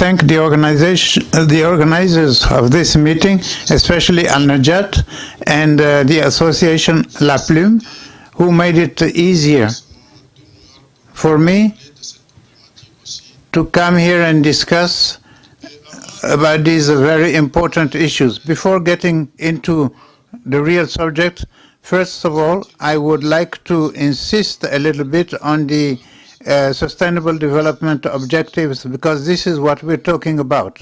thank the organizers of this meeting, especially Al-Najat and the association La Plume, who made it easier for me to come here and discuss about these very important issues. Before getting into the real subject, first of all, I would like to insist a little bit on the Sustainable Development Objectives, because this is what we're talking about.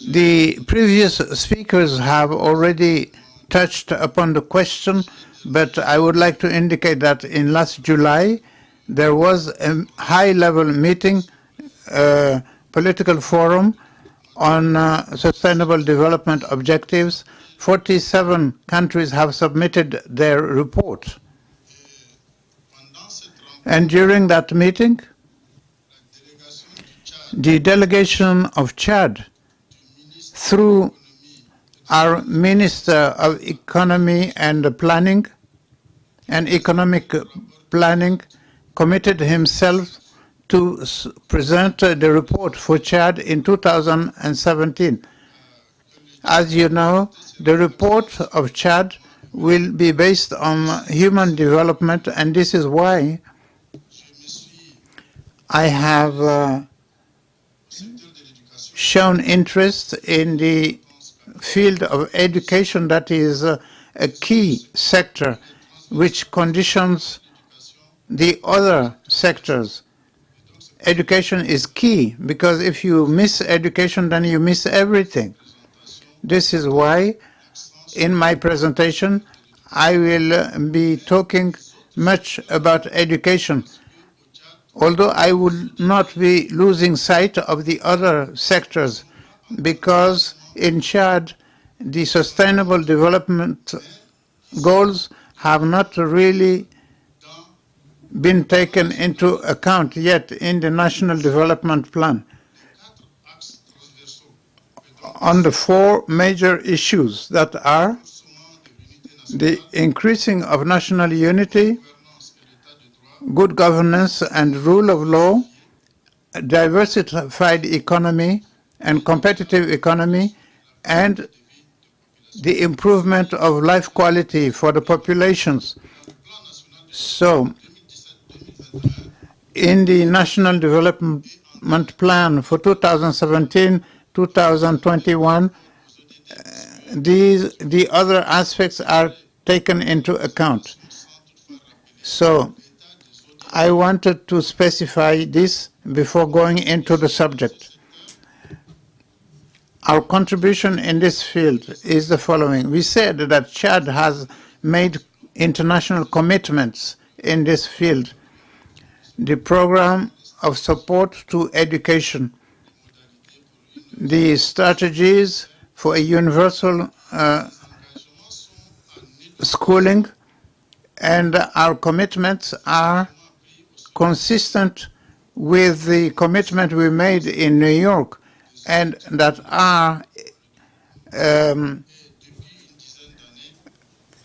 The previous speakers have already touched upon the question, but I would like to indicate that in last July, there was a high-level meeting, political forum on Sustainable Development Objectives. 47 countries have submitted their report. And during that meeting, the delegation of Chad, through our Minister of Economy and Planning and Economic Planning, committed himself to present the report for Chad in 2017. As you know, the report of Chad will be based on human development, and this is why I have shown interest in the field of education, that is a key sector which conditions the other sectors. Education is key, because if you miss education, then you miss everything. This is why in my presentation I will be talking much about education, although I will not be losing sight of the other sectors, because in Chad the Sustainable Development Goals have not really been taken into account yet in the National Development Plan. On the four major issues that are the increasing of national unity, good governance and rule of law, a diversified economy and competitive economy, and the improvement of life quality for the populations. So, in the National Development Plan for 2017-2021, the other aspects are taken into account. So, I wanted to specify this before going into the subject. Our contribution in this field is the following. We said that Chad has made international commitments in this field. The program of support to education, the strategies for a universal schooling, and our commitments are consistent with the commitment we made in New York, and that are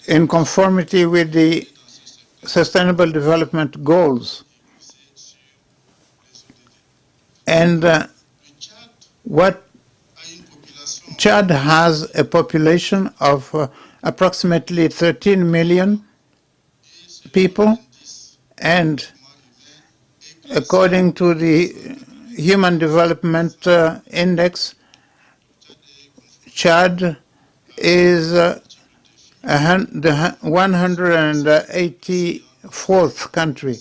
in conformity with the Sustainable Development Goals. And what Chad has a population of approximately 13 million people, and according to the Human Development Index, Chad is the 184th country.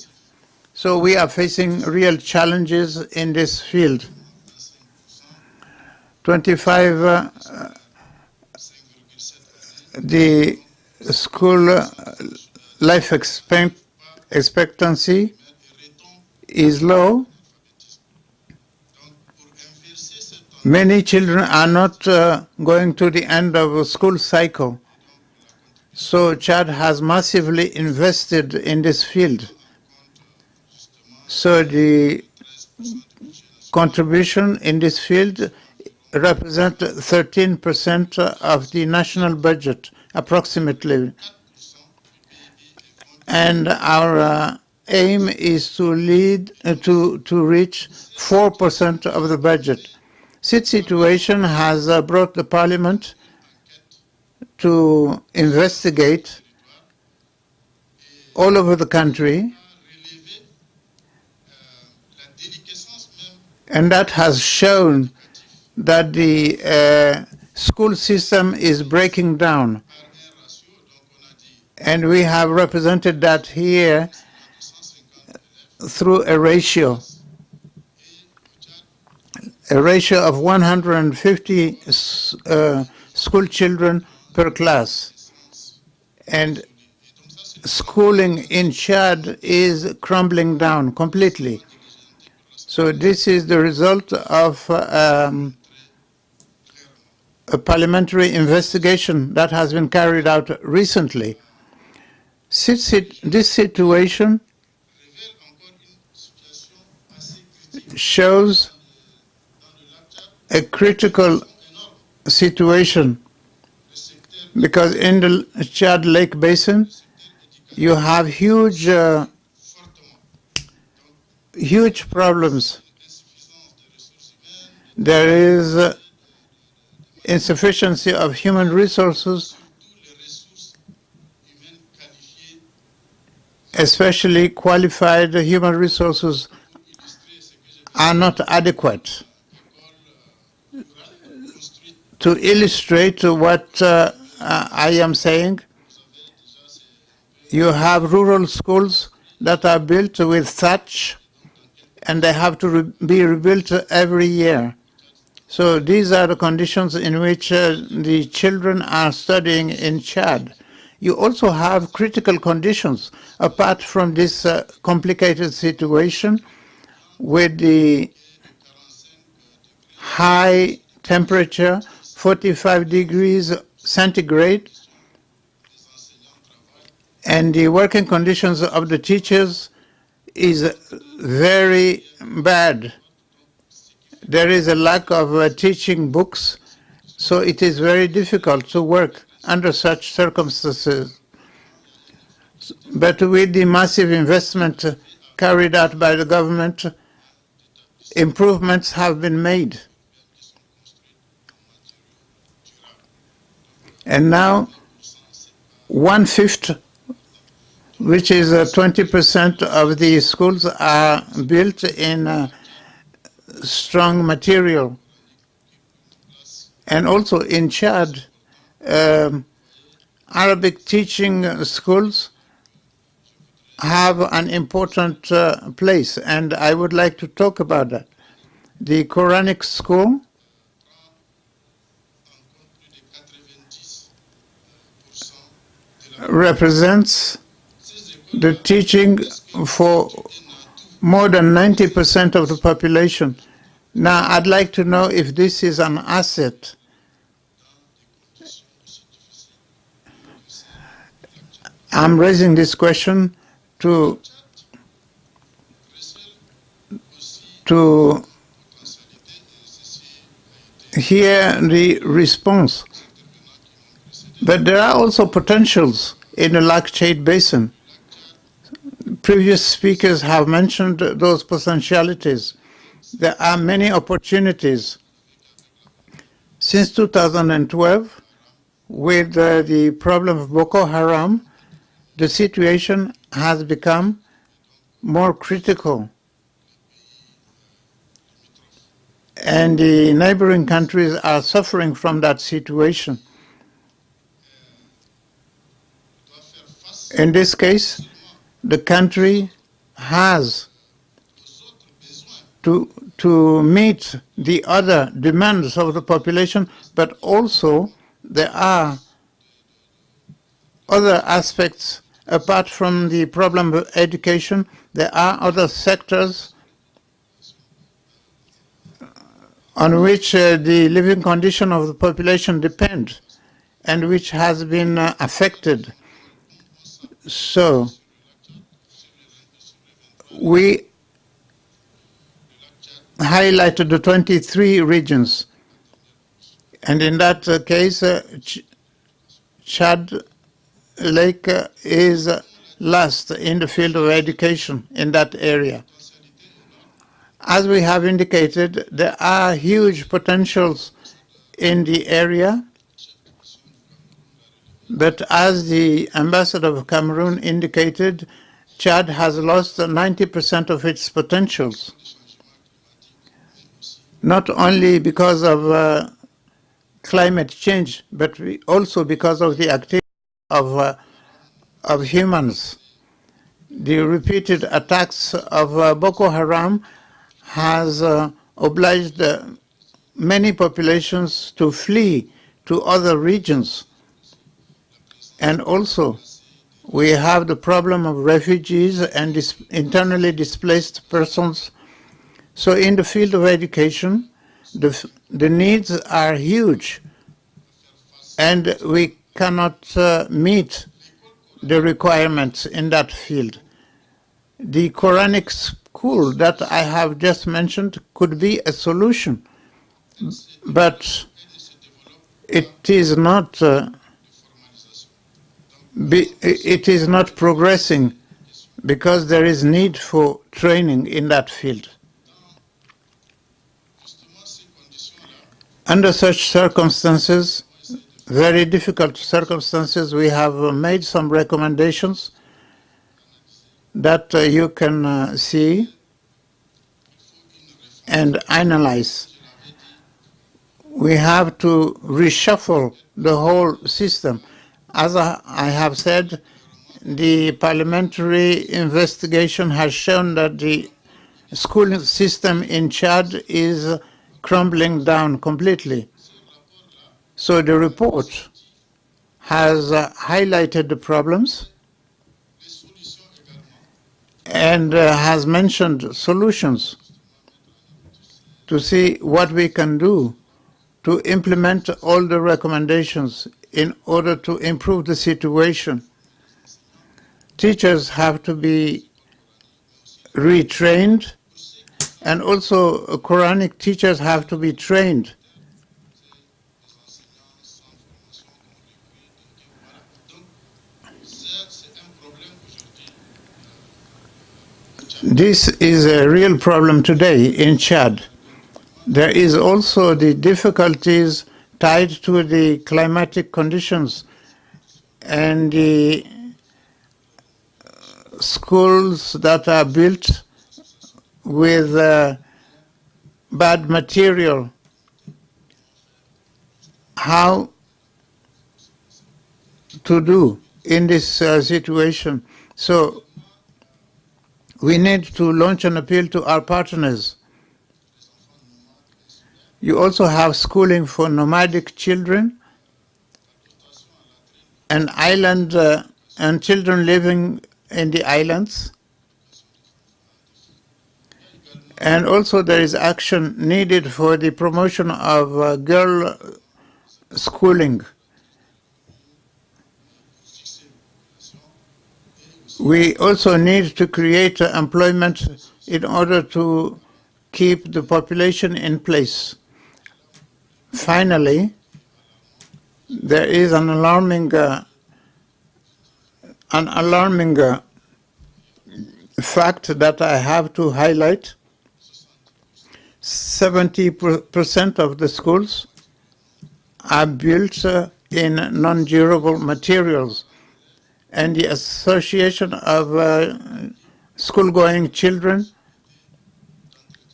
So we are facing real challenges in this field. 25, the school life expectancy is low. Many children are not going to the end of a school cycle. So Chad has massively invested in this field. So the contribution in this field represents 13% of the national budget, approximately. And our aim is to reach 4% of the budget. This situation has brought the Parliament to investigate all over the country, and that has shown that the school system is breaking down. And we have represented that here through a ratio of 150 school children per class. And schooling in Chad is crumbling down completely. So this is the result of a parliamentary investigation that has been carried out recently. This situation shows a critical situation because in the Chad Lake Basin, you have huge problems. There is insufficiency of human resources, especially qualified human resources are not adequate. To illustrate what I am saying, you have rural schools that are built with thatch, and they have to be rebuilt every year. So these are the conditions in which the children are studying in Chad. You also have critical conditions apart from this complicated situation with the high temperature, 45 degrees centigrade, and the working conditions of the teachers is very bad. There is a lack of teaching books, so it is very difficult to work under such circumstances. But with the massive investment carried out by the government, improvements have been made. And now 1/5, which is 20% of the schools, are built in strong material. And also in Chad, Arabic teaching schools have an important place, and I would like to talk about that. The Quranic school represents the teaching for more than 90% of the population. Now, I'd like to know if this is an asset. I'm raising this question to hear the response. But there are also potentials in the Lac Chad Basin. Previous speakers have mentioned those potentialities. There are many opportunities. Since 2012, with the problem of Boko Haram, the situation has become more critical. And the neighboring countries are suffering from that situation. In this case, the country has to meet the other demands of the population, but also there are other aspects apart from the problem of education. There are other sectors on which the living condition of the population depend and which has been affected. So we highlighted the 23 regions, and in that case, Chad Lake is last in the field of education in that area. As we have indicated, there are huge potentials in the area, but as the ambassador of Cameroon indicated, Chad has lost 90% of its potentials, not only because of climate change, but also because of the activity of humans. The repeated attacks of Boko Haram has obliged many populations to flee to other regions. And also, we have the problem of refugees and internally displaced persons. So in the field of education, the needs are huge, and we cannot meet the requirements in that field. The Quranic school that I have just mentioned could be a solution, but it is not progressing because there is need for training in that field. Under such circumstances, very difficult circumstances, we have made some recommendations that you can see and analyze. We have to reshuffle the whole system. As I have said, the parliamentary investigation has shown that the school system in Chad is crumbling down completely. So the report has highlighted the problems and has mentioned solutions to see what we can do to implement all the recommendations in order to improve the situation. Teachers have to be retrained, and also Quranic teachers have to be trained. This is a real problem today in Chad. There is also the difficulties tied to the climatic conditions and the schools that are built with bad material. How to do in this situation? So we need to launch an appeal to our partners. You also have schooling for nomadic children and island and children living in the islands. And also there is action needed for the promotion of girl schooling. We also need to create employment in order to keep the population in place. Finally, there is an alarming fact that I have to highlight. 70% of the schools are built in non-durable materials, and the Association of School-Going Children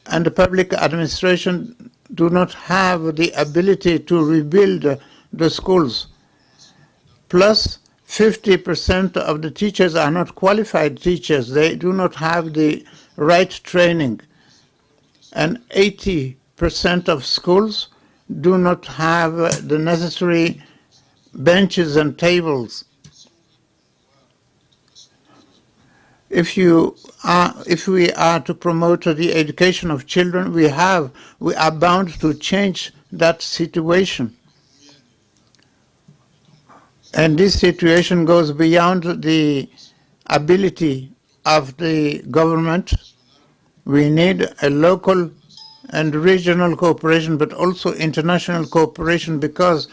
and the public administration do not have the ability to rebuild the schools. Plus, 50% of the teachers are not qualified teachers. They do not have the right training. And 80% of schools do not have the necessary benches and tables. If we are to promote the education of children, we are bound to change that situation. And this situation goes beyond the ability of the government. We need a local and regional cooperation, but also international cooperation, because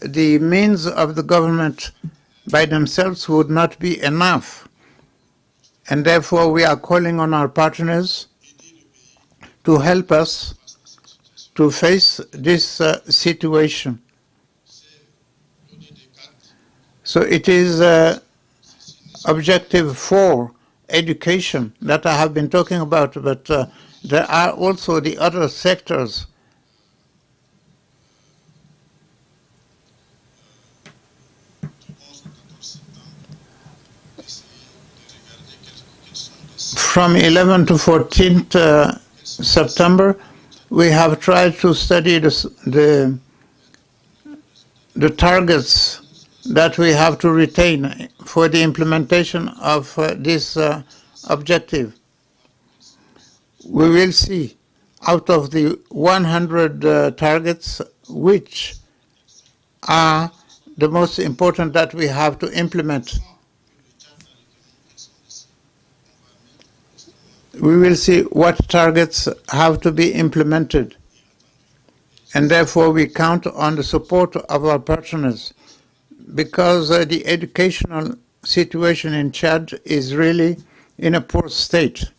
the means of the government by themselves would not be enough. And therefore, we are calling on our partners to help us to face this situation. So it is objective 4, education, that I have been talking about, but there are also the other sectors. From 11th to 14th September, we have tried to study the targets that we have to retain for the implementation of this objective. We will see out of the 100 targets which are the most important that we have to implement. We will see what targets have to be implemented. And therefore, we count on the support of our partners, because the educational situation in Chad is really in a poor state.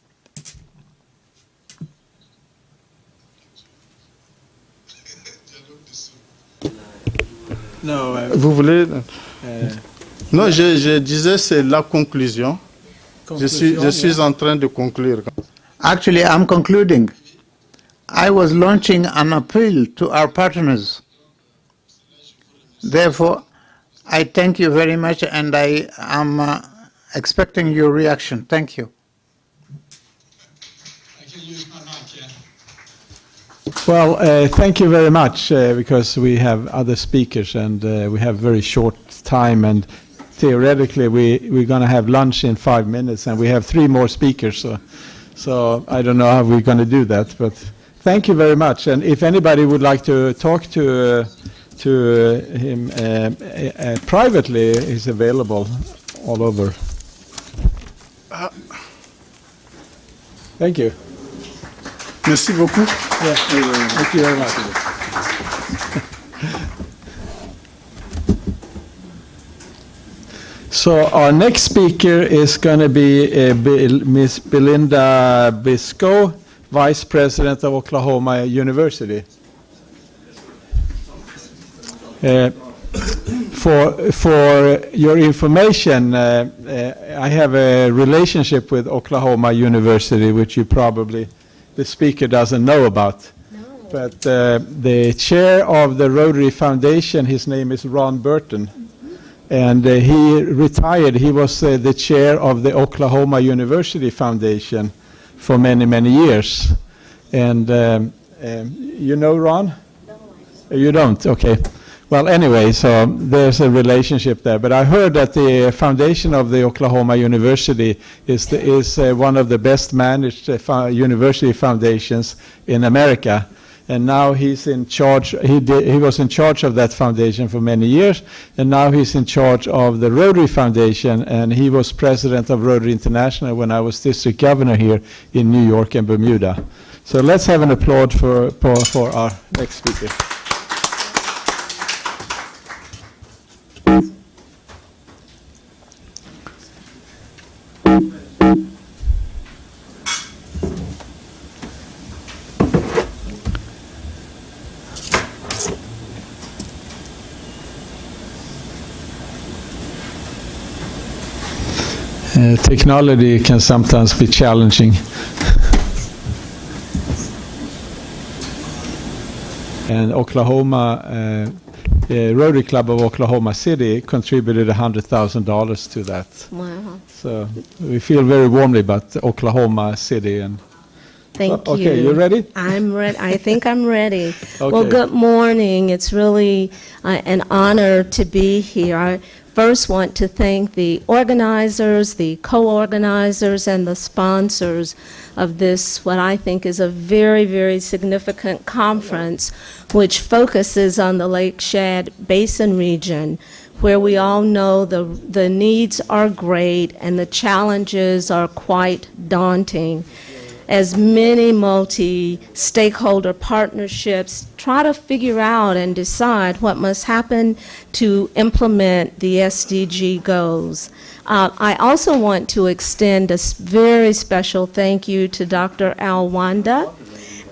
Vous voulez Non, je disais c'est la conclusion. Je suis en train de conclure. Actually, I'm concluding. I was launching an appeal to our partners. Therefore, I thank you very much, and I am expecting your reaction. Thank you. Well, thank you very much, because we have other speakers and we have very short time, and theoretically we're going to have lunch in 5 minutes, and we have 3 more speakers, so I don't know how we're going to do that, but thank you very much. And if anybody would like to talk to him privately, he's available all over. Thank you. Merci beaucoup. Yeah, thank you very much. So our next speaker is going to be Miss Belinda Biscoe, Vice President of Oklahoma University. For your information, I have a relationship with Oklahoma University, which you probably, the speaker doesn't know about. No. But the chair of the Rotary Foundation, his name is Ron Burton. And he retired. He was the chair of the Oklahoma University Foundation for many, many years. And you know Ron? No. You don't? Okay. Well, anyway, so there's a relationship there. But I heard that the foundation of the Oklahoma University is one of the best managed university foundations in America. And now he's in charge. He was in charge of that foundation for many years, and now he's in charge of the Rotary Foundation. And he was president of Rotary International when I was district governor here in New York and Bermuda. So let's have an applaud for our next speaker. Technology can sometimes be challenging. And Oklahoma, Rotary Club of Oklahoma City contributed $100,000 to that. Wow. So we feel very warmly about Oklahoma City. And Thank you. Okay, you ready? I'm ready. I think I'm ready. Okay. Well, good morning. It's really an honor to be here. I first want to thank the organizers, the co-organizers, and the sponsors of this, what I think is a very, very significant conference, which focuses on the Lake Chad Basin region, where we all know the needs are great and the challenges are quite daunting. as many multi-stakeholder partnerships try to figure out and decide what must happen to implement the SDG goals. I also want to extend a very special thank you to Dr. Alwanda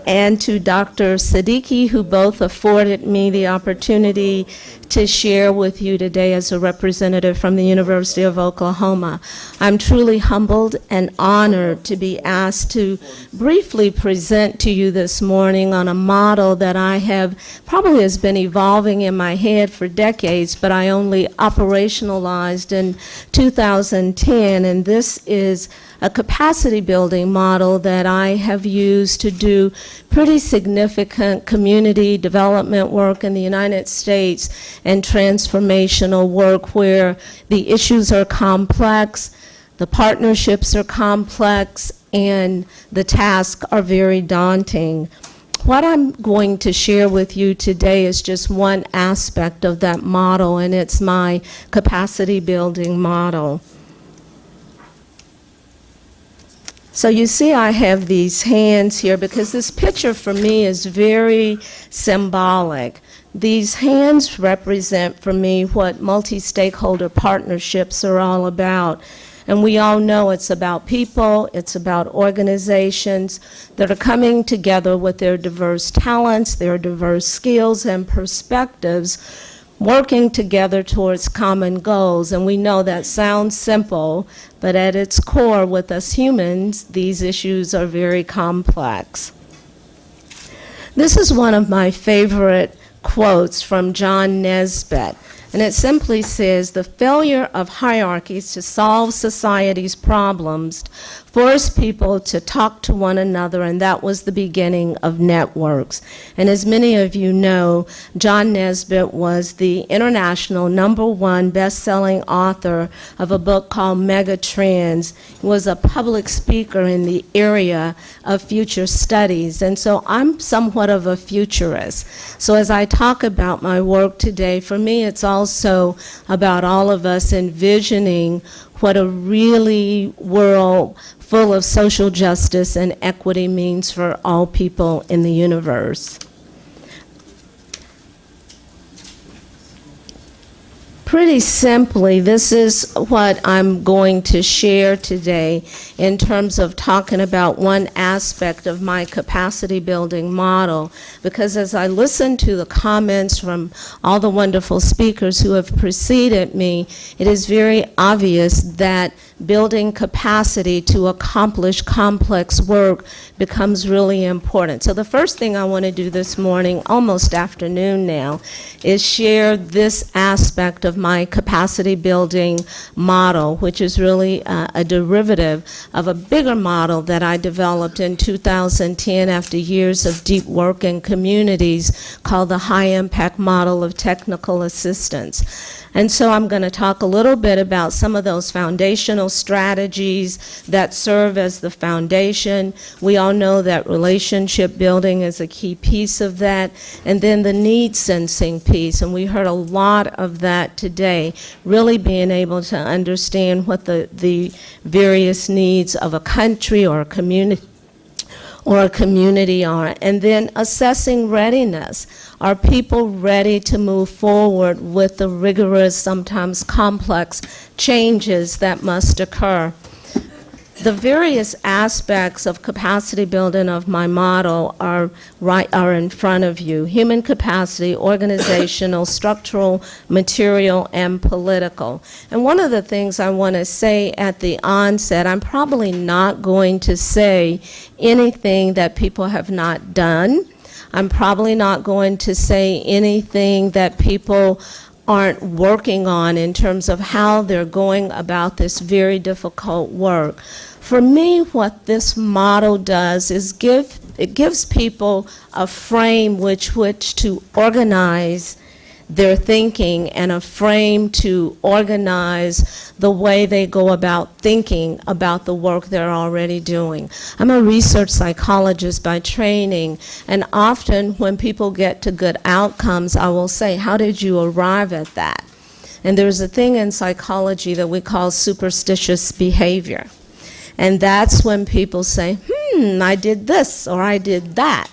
and to Dr. Siddiqui, who both afforded me the opportunity to share with you today as a representative from the University of Oklahoma. I'm truly humbled and honored to be asked to briefly present to you this morning on a model that I have probably has been evolving in my head for decades, but I only operationalized in 2010, and this is a capacity building model that I have used to do pretty significant community development work in the United States and transformational work where the issues are complex, the partnerships are complex, and the tasks are very daunting. What I'm going to share with you today is just one aspect of that model, and it's my capacity building model. So you see I have these hands here because this picture for me is very symbolic. These hands represent for me what multi-stakeholder partnerships are all about. And we all know it's about people, it's about organizations that are coming together with their diverse talents, their diverse skills and perspectives, working together towards common goals. And we know that sounds simple, but at its core, with us humans, these issues are very complex. This is one of my favorite quotes from John Nesbitt, and it simply says, "The failure of hierarchies to solve society's problems forced people to talk to one another, and that was the beginning of networks." And as many of you know, John Nesbitt was the international #1 best-selling author of a book called Mega Trends. He was a public speaker in the area of future studies, and so I'm somewhat of a futurist. So as I talk about my work today, for me it's also about all of us envisioning what a really world full of social justice and equity means for all people in the universe. Pretty simply, this is what I'm going to share today in terms of talking about one aspect of my capacity building model, because as I listen to the comments from all the wonderful speakers who have preceded me, it is very obvious that building capacity to accomplish complex work becomes really important. So the first thing I want to do this morning, almost afternoon now, is share this aspect of my capacity building model, which is really a derivative of a bigger model that I developed in 2010 after years of deep work in communities called the High Impact Model of Technical Assistance. And so I'm going to talk a little bit about some of those foundational strategies that serve as the foundation. We all know that relationship building is a key piece of that, and then the need sensing piece, and we heard a lot of that today, really being able to understand what the various needs of a country or a community are, and then assessing readiness. Are people ready to move forward with the rigorous, sometimes complex changes that must occur? The various aspects of capacity building of my model are in front of you: human capacity, organizational, structural, material, and political. And one of the things I want to say at the onset, I'm probably not going to say anything that people have not done. I'm probably not going to say anything that people aren't working on in terms of how they're going about this very difficult work. For me, what this model does is it gives people a frame which to organize their thinking and a frame to organize the way they go about thinking about the work they're already doing. I'm a research psychologist by training, and often when people get to good outcomes, I will say, how did you arrive at that? And there's a thing in psychology that we call superstitious behavior. And that's when people say, I did this or I did that.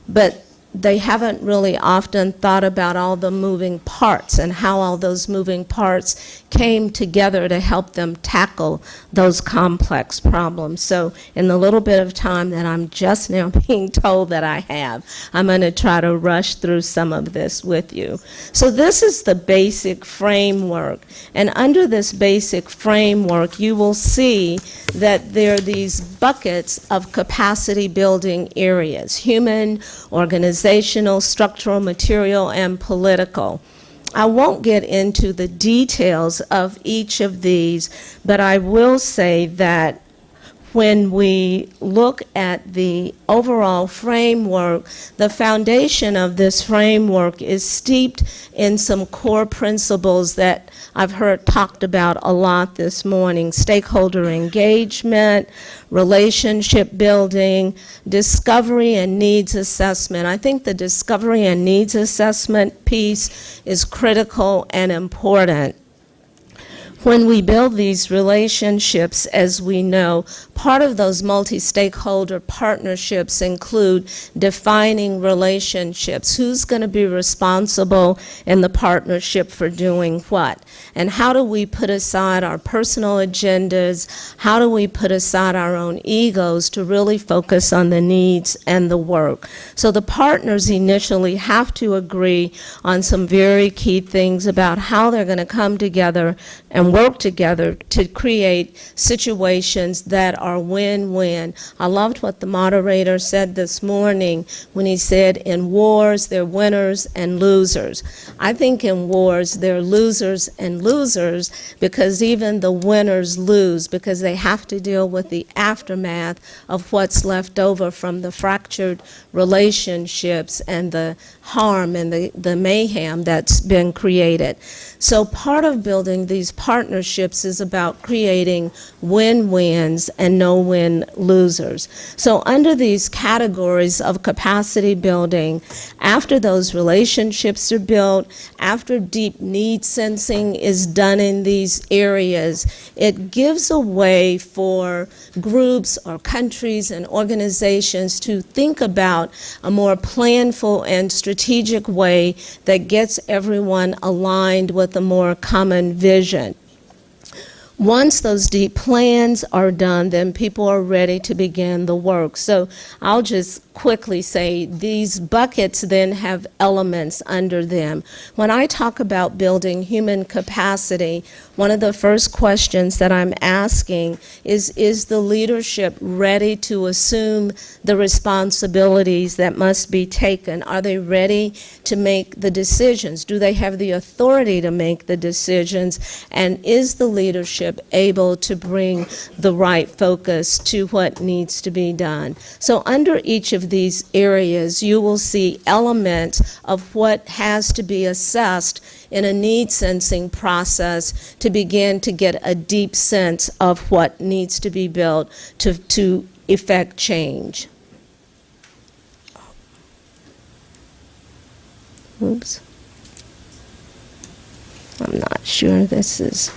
But they haven't really often thought about all the moving parts and how all those moving parts came together to help them tackle those complex problems. So in the little bit of time that I'm just now being told that I have, I'm going to try to rush through some of this with you. So this is the basic framework. And under this basic framework, you will see that there are these buckets of capacity building areas: human, organizational, structural, material, and political. I won't get into the details of each of these, but I will say that when we look at the overall framework, the foundation of this framework is steeped in some core principles that I've heard talked about a lot this morning: stakeholder engagement, relationship building, discovery and needs assessment. I think the discovery and needs assessment piece is critical and important. When we build these relationships, as we know, part of those multi-stakeholder partnerships include defining relationships. Who's going to be responsible in the partnership for doing what? And how do we put aside our personal agendas? How do we put aside our own egos to really focus on the needs and the work? So the partners initially have to agree on some very key things about how they're going to come together and work together to create situations that are win-win. I loved what the moderator said this morning when he said in wars there are winners and losers. I think in wars there are losers and losers because even the winners lose because they have to deal with the aftermath of what's left over from the fractured relationships and the harm and the mayhem that's been created. So part of building these partnerships is about creating win-wins and no-win losers. So under these categories of capacity building, after those relationships are built, after deep need sensing is done in these areas, it gives a way for groups or countries and organizations to think about a more planful and strategic way that gets everyone aligned with a more common vision. Once those deep plans are done, then people are ready to begin the work. So I'll just quickly say these buckets then have elements under them. When I talk about building human capacity, one of the first questions that I'm asking is the leadership ready to assume the responsibilities that must be taken? Are they ready to make the decisions? Do they have the authority to make the decisions? And is the leadership able to bring the right focus to what needs to be done? So under each of these areas, you will see elements of what has to be assessed in a need sensing process to begin to get a deep sense of what needs to be built to effect change. Oops. I'm not sure this is.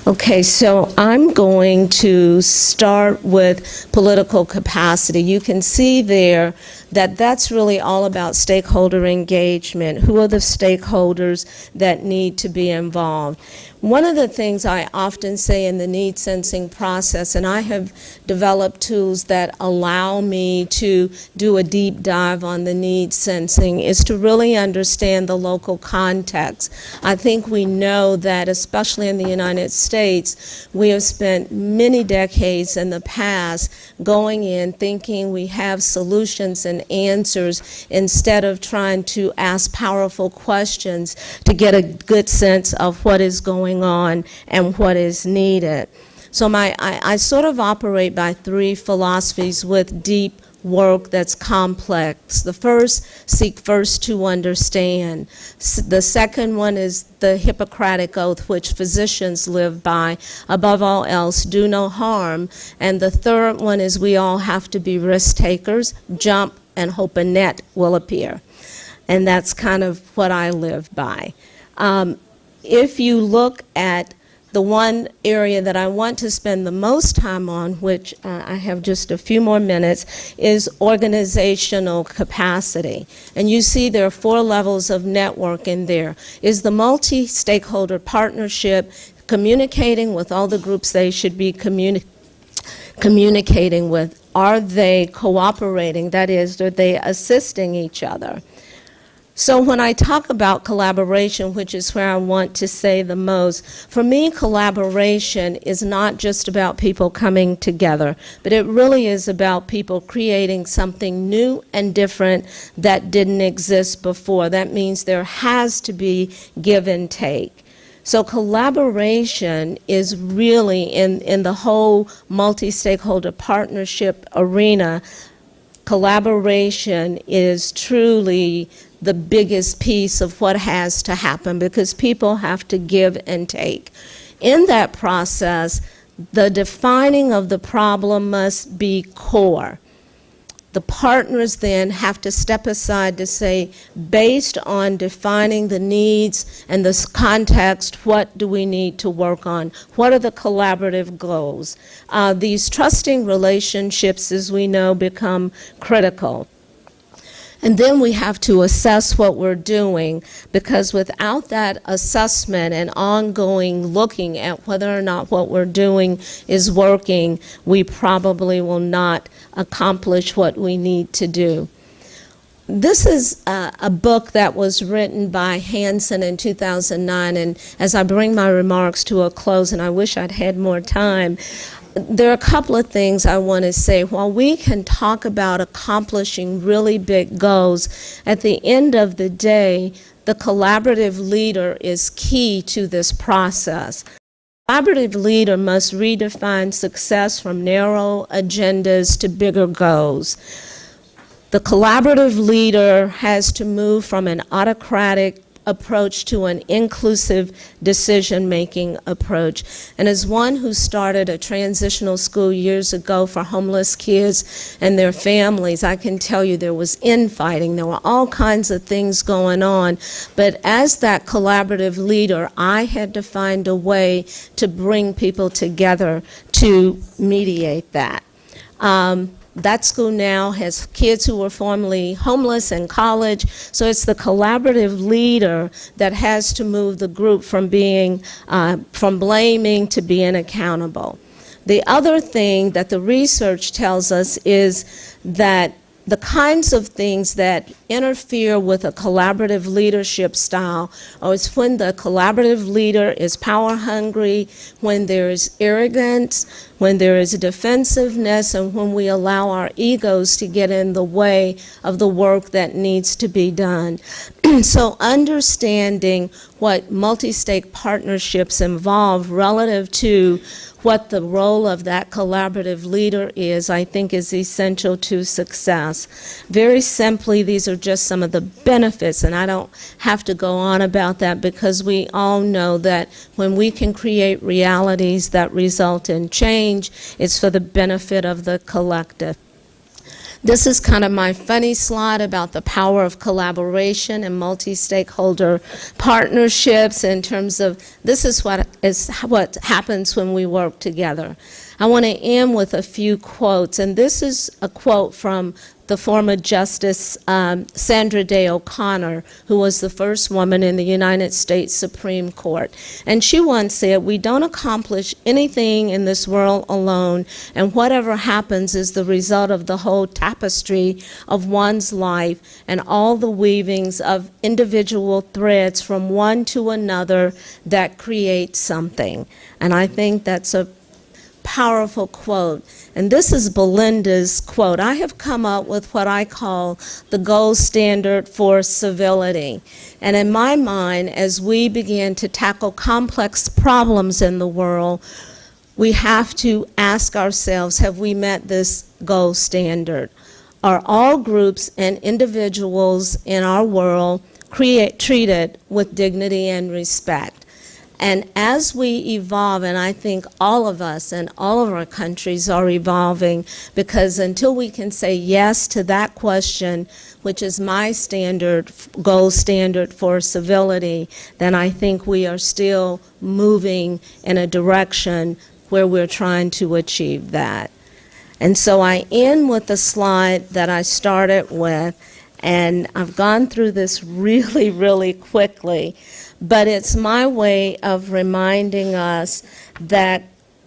Okay, so I'm going to start with political capacity. You can see there that that's really all about stakeholder engagement. Who are the stakeholders that need to be involved? One of the things I often say in the need sensing process, and I have developed tools that allow me to do a deep dive on the need sensing, is to really understand the local context. I think we know that, especially in the United States, we have spent many decades in the past going in thinking we have solutions and answers instead of trying to ask powerful questions to get a good sense of what is going on and what is needed. So I sort of operate by three philosophies with deep work that's complex. The first, seek first to understand. The second one is the Hippocratic Oath, which physicians live by. Above all else, do no harm. And the third one is we all have to be risk takers, jump, and hope a net will appear. And that's kind of what I live by. If you look at the one area that I want to spend the most time on, which I have just a few more minutes, is organizational capacity. And you see there are 4 levels of network in there. Is the multi-stakeholder partnership communicating with all the groups they should be communicating with? Are they cooperating? That is, are they assisting each other? So when I talk about collaboration, which is where I want to say the most, for me, collaboration is not just about people coming together, but it really is about people creating something new and different that didn't exist before. That means there has to be give and take. So collaboration is really, in the whole multi-stakeholder partnership arena, collaboration is truly the biggest piece of what has to happen, because people have to give and take. In that process, the defining of the problem must be core. The partners then have to step aside to say, based on defining the needs and the context, what do we need to work on? What are the collaborative goals? These trusting relationships, as we know, become critical. And then we have to assess what we're doing, because without that assessment and ongoing looking at whether or not what we're doing is working, we probably will not accomplish what we need to do. This is a book that was written by Hansen in 2009, and as I bring my remarks to a close, and I wish I'd had more time, there are a couple of things I want to say. While we can talk about accomplishing really big goals, at the end of the day, the collaborative leader is key to this process. The collaborative leader must redefine success from narrow agendas to bigger goals. The collaborative leader has to move from an autocratic approach to an inclusive decision-making approach. And as one who started a transitional school years ago for homeless kids and their families, I can tell you there was infighting, there were all kinds of things going on. But as that collaborative leader, I had to find a way to bring people together to mediate that. That school now has kids who were formerly homeless in college, so it's the collaborative leader that has to move the group from being, from blaming to being accountable. The other thing that the research tells us is that the kinds of things that interfere with a collaborative leadership style is when the collaborative leader is power hungry, when there is arrogance, when there is defensiveness, and when we allow our egos to get in the way of the work that needs to be done. So understanding what multi-stake partnerships involve relative to what the role of that collaborative leader is, I think, is essential to success. Very simply, these are just some of the benefits, and I don't have to go on about that, because we all know that when we can create realities that result in change, it's for the benefit of the collective. This is kind of my funny slide about the power of collaboration and multi-stakeholder partnerships in terms of this is what happens when we work together. I want to end with a few quotes, and this is a quote from the former Justice Sandra Day O'Connor, who was the first woman in the United States Supreme Court. And she once said, "We don't accomplish anything in this world alone, and whatever happens is the result of the whole tapestry of one's life and all the weavings of individual threads from one to another that create something." And I think that's a powerful quote. And this is Belinda's quote. I have come up with what I call the gold standard for civility. And in my mind, as we begin to tackle complex problems in the world, we have to ask ourselves, have we met this gold standard? Are all groups and individuals in our world treated with dignity and respect? And as we evolve, and I think all of us and all of our countries are evolving, because until we can say yes to that question, which is my gold standard for civility, then I think we are still moving in a direction where we're trying to achieve that. And so I end with the slide that I started with, and I've gone through this really, really quickly, but it's my way of reminding us that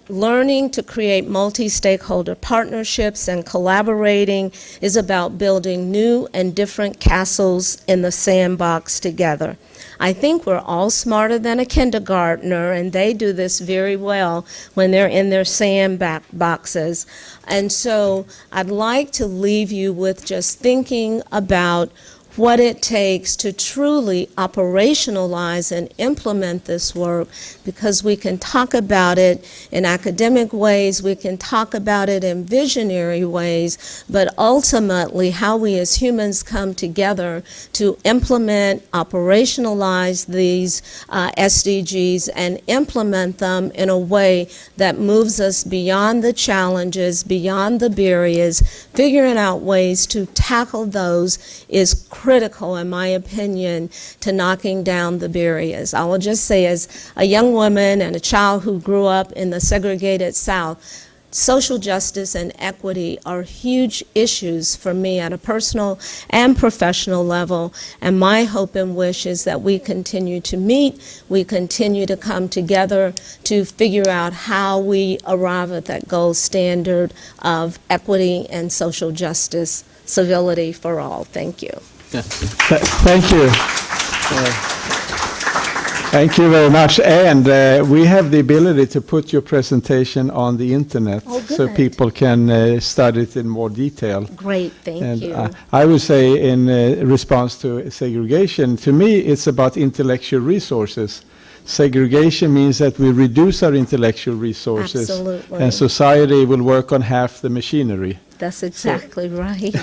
learning to create multi-stakeholder partnerships and collaborating is about building new and different castles in the sandbox together. I think we're all smarter than a kindergartner, and they do this very well when they're in their sandboxes. And so I'd like to leave you with just thinking about what it takes to truly operationalize and implement this work, because we can talk about it in academic ways, we can talk about it in visionary ways, but ultimately how we as humans come together to implement, operationalize these SDGs and implement them in a way that moves us beyond the challenges, beyond the barriers. Figuring out ways to tackle those is critical, in my opinion, to knocking down the barriers. I will just say, as a young woman and a child who grew up in the segregated South, social justice and equity are huge issues for me at a personal and professional level, and my hope and wish is that we continue to meet, we continue to come together to figure out how we arrive at that gold standard of equity and social justice, civility for all. Thank you. Thank you. Thank you very much. And we have the ability to put your presentation on the internet, Oh, so good. people can study it in more detail. Great, thank And you. I would say, in response to segregation, to me it's about intellectual resources. Segregation means that we reduce our intellectual resources. Absolutely. And society will work on half the machinery. That's exactly right.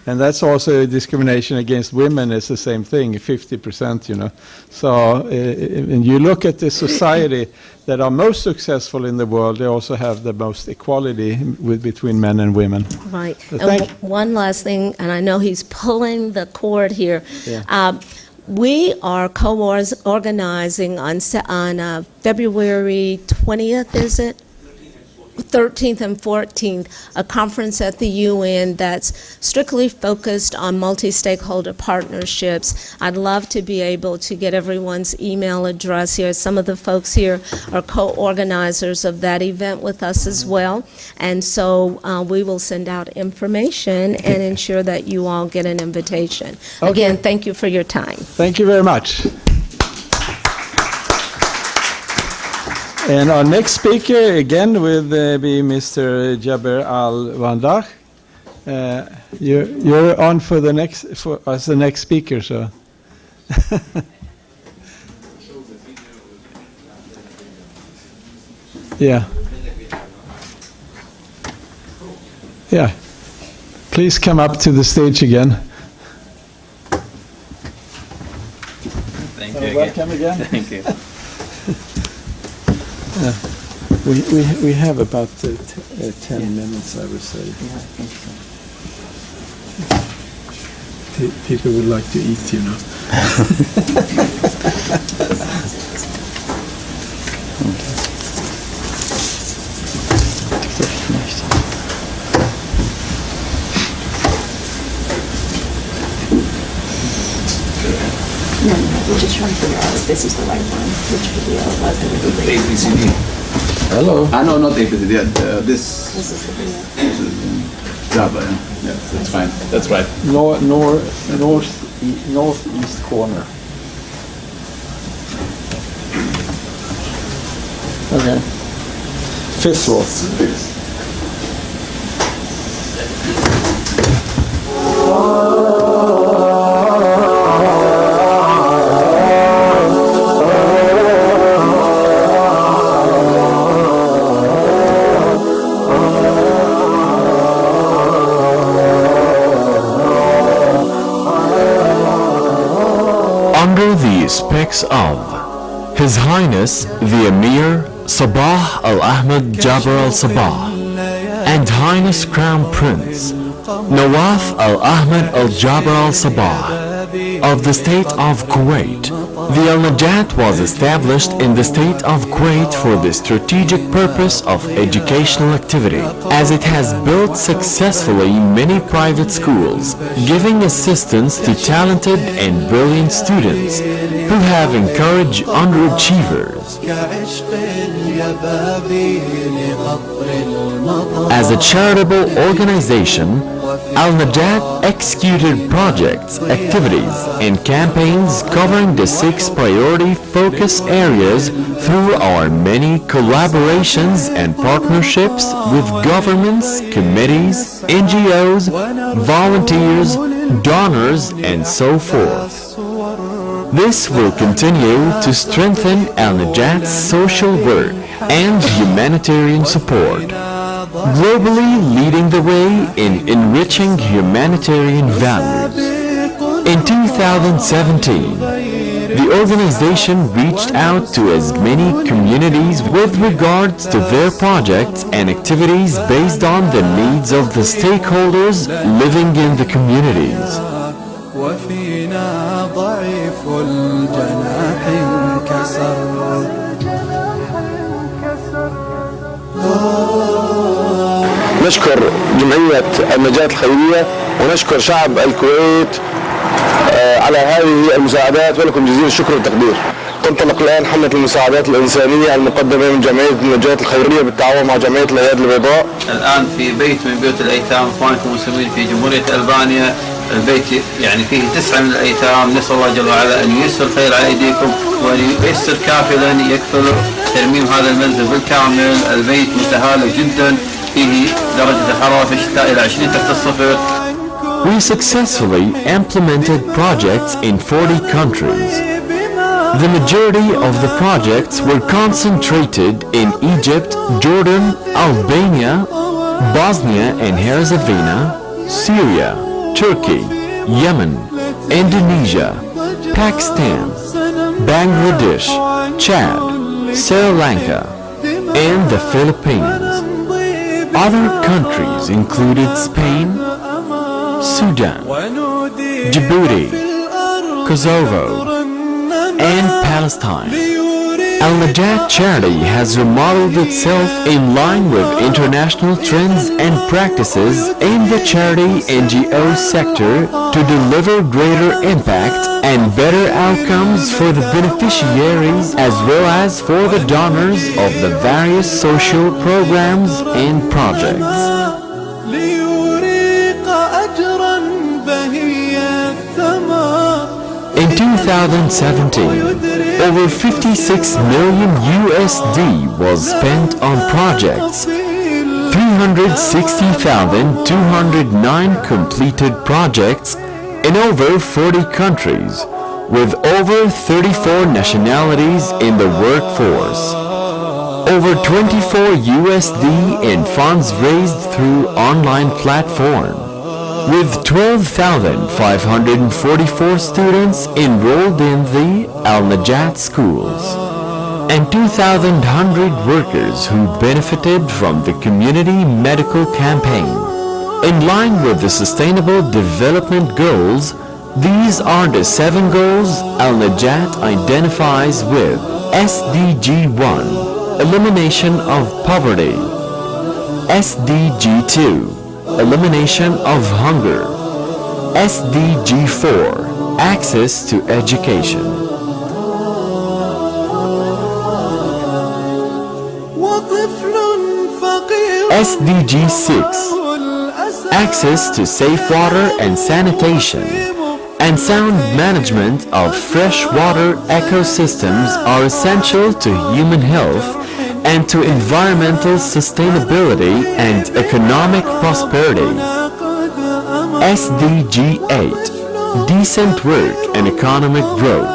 And that's also discrimination against women is the same thing, 50%, you know. So when you look at the society that are most successful in the world, they also have the most equality between men and women. Right. But And thank- one last thing, and I know he's pulling the cord here. Yeah. We are co-organizing on February 20th, is it? 13th and 14th, a conference at the UN that's strictly focused on multi-stakeholder partnerships. I'd love to be able to get everyone's email address here. Some of the folks here are co-organizers of that event with us as well. And so we will send out information and ensure that you all get an invitation. Okay. Again, thank you for your time. Thank you very much. And our next speaker again will be Mr. Jaber Al-Wandach. You're on for the next as the next speaker, so. Yeah. Yeah. Please come up to the stage again. Thank you again. Welcome again. Thank you. We have about 10 minutes, I would say. People would like to eat, you know. We're just trying to figure out if this is the right one, which video was it? ABCD. Hello. I know, not ABCD. This This is the video. Java. Yeah, that's fine. That's right. Northeast corner. Okay. Fifth row. Under the Specs of, His Highness the Emir Sabah Al Ahmed Jabr Al Sabah and Highness Crown Prince Nawaf Al Ahmed Al Jabr Al Sabah of the state of Kuwait. The Al Najat was established in the state of Kuwait for the strategic purpose of educational activity, as it has built successfully many private schools, giving assistance to talented and brilliant students who have encouraged underachievers. As a charitable organization, Al Najat executed projects, activities, and campaigns covering the 6 priority focus areas through our many collaborations and partnerships with governments, committees, NGOs, volunteers, donors, and so forth. This will continue to strengthen Al Najat's social work and humanitarian support, globally leading the way in enriching humanitarian values. In 2017, the organization reached out to as many communities with regards to their projects and activities based on the needs of the stakeholders living in the communities. نشكر جمعية النجاة الخيرية ونشكر شعب الكويت على هذه المساعدات، ولكم جزيل الشكر والتقدير. تنطلق الآن حملة المساعدات الإنسانية المقدمة من جمعية النجاة الخيرية بالتعاون مع جمعية الأيادي البيضاء. الآن في بيت من بيوت الأيتام إخوانكم المسلمين في جمهورية ألبانيا، البيت يعني فيه 9 من الأيتام، نسأل الله جل وعلا أن ييسر خير على أيديكم وأن ييسر كافلا يكفل ترميم هذا المنزل بالكامل. البيت متهالك جدا، فيه درجة الحرارة في الشتاء إلى 20 تحت الصفر. We successfully implemented projects in 40 countries. The majority of the projects were concentrated in Egypt, Jordan, Albania, Bosnia and Herzegovina, Syria, Turkey, Yemen, Indonesia, Pakistan, Bangladesh, Chad, Sri Lanka, and the Philippines. Other countries included Spain, Sudan, Djibouti, Kosovo, and Palestine. Al Najat charity has remodeled itself in line with international trends and practices in the charity NGO sector to deliver greater impact and better outcomes for the beneficiaries as well as for the donors of the various social programs and projects. In 2017, over 56 million USD was spent on projects, 360,209 completed projects in over 40 countries, with over 34 nationalities in the workforce. Over 24 USD in funds raised through online platform, with 12,544 students enrolled in the Al Najat schools, and 2,100 workers who benefited from the community medical campaign. In line with the Sustainable Development Goals, these are the 7 goals Al Najat identifies with: SDG 1, elimination of poverty; SDG 2, elimination of hunger; SDG 4, access to education; SDG 6, access to safe water and sanitation, and sound management of freshwater ecosystems are essential to human health and to environmental sustainability and economic prosperity. SDG 8, decent work and economic growth.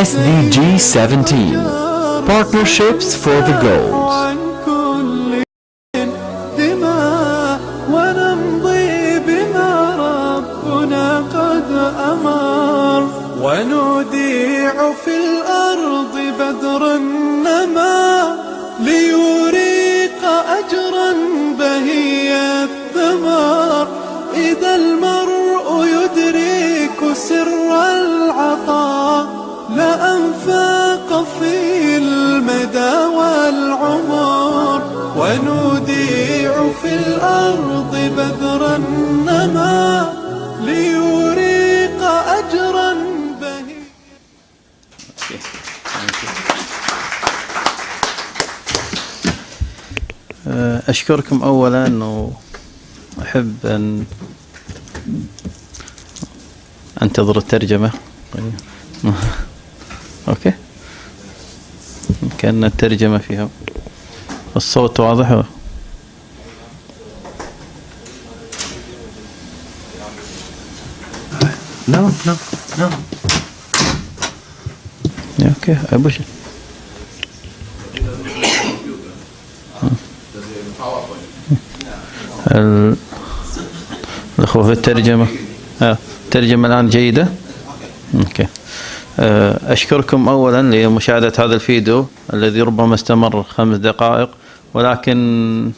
SDG 17, partnerships for the goals. ونمضي بما ربنا قد أمر المدى والعمر ونوديع في الأرض بذر النما ليريق أجرا بهي. أشكركم أولا، وأحب أن أنتظر الترجمة. أوكي، كأن الترجمة فيها الصوت واضح. No. أوكي أبوش. الأخوة في الترجمة، الترجمة الآن جيدة. أوكي. أشكركم أولا لمشاهدة هذا الفيديو الذي ربما استمر 5 دقائق، ولكن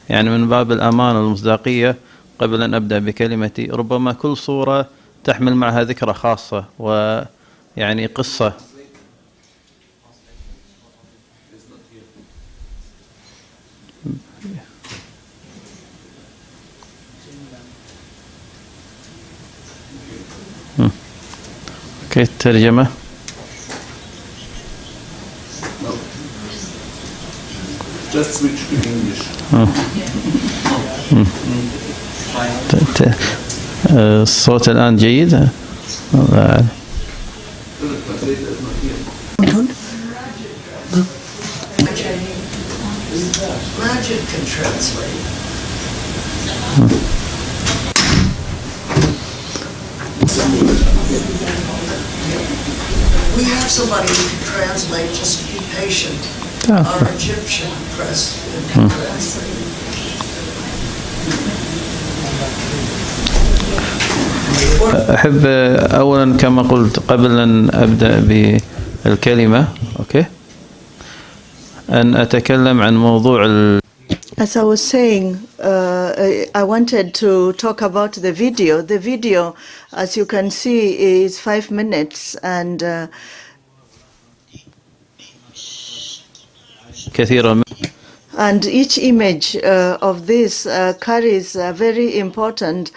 يعني من باب الأمان والمصداقية قبل أن أبدأ بكلمتي، ربما كل صورة تحمل معها ذكرى خاصة ويعني قصة. اوكي الترجمة. Just switch to English. الصوت الآن جيد؟ الله أعلم. Magic can translate. We have somebody who can translate, just be patient. Our Egyptian press can translate. أحب أولا كما قلت قبل أن أبدأ بالكلمة أوكي أن أتكلم عن موضوع As I was saying, I wanted to talk about the video. The video, as you can see, is 5 minutes, and كثيرا and each image of this carries a very important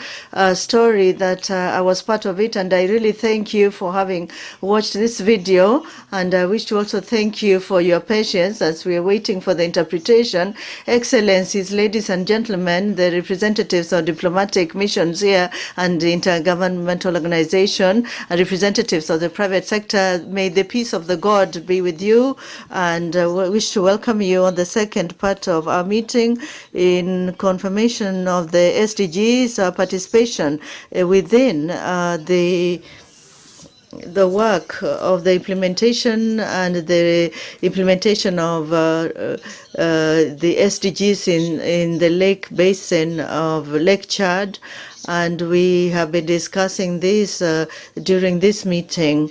story that I was part of it, and I really thank you for having watched this video, and I wish to also thank you for your patience as we are waiting for the interpretation. Excellencies, ladies and gentlemen, the representatives of diplomatic missions here and the intergovernmental organization, and representatives of the private sector, may the peace of the God be with you, and we wish to welcome you on the second part of our meeting in confirmation of the SDGs, participation within the work of the implementation and the implementation of the SDGs in the Lake Basin of Lake Chad, and we have been discussing this during this meeting.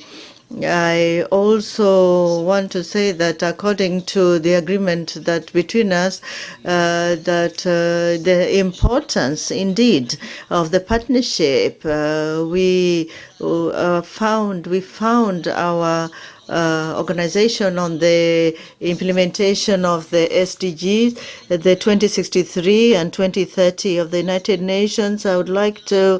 I also want to say that according to the agreement that between us, that the importance indeed of the partnership, we found our organization on the implementation of the SDGs, the 2063 and 2030 of the United Nations. I would like to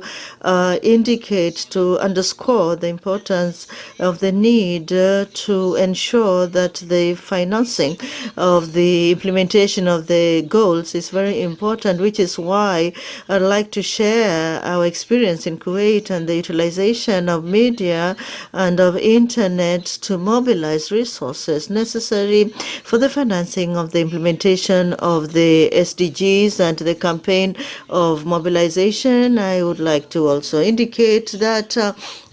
indicate, to underscore the importance of the need to ensure that the financing of the implementation of the goals is very important, which is why I'd like to share our experience in Kuwait and the utilization of media and of internet to mobilize resources necessary for the financing of the implementation of the SDGs and the campaign of mobilization. I would like to also indicate that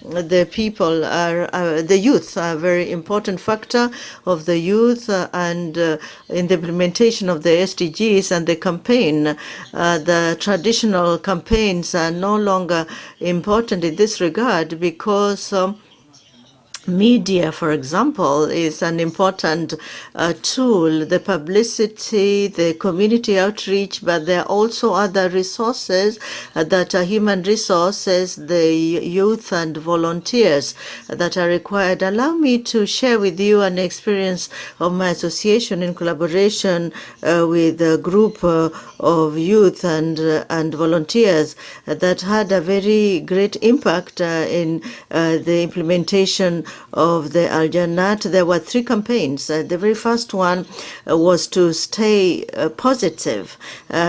the people the youth are a very important factor of the youth, and in the implementation of the SDGs and the campaign, the traditional campaigns are no longer important in this regard, because Media, for example, is an important tool, the publicity, the community outreach, but there are also other resources that are human resources, the youth and volunteers that are required. Allow me to share with you an experience of my association in collaboration with a group of youth and volunteers that had a very great impact in the implementation of the Al Jannat. There were 3 campaigns. The very first one was to stay positive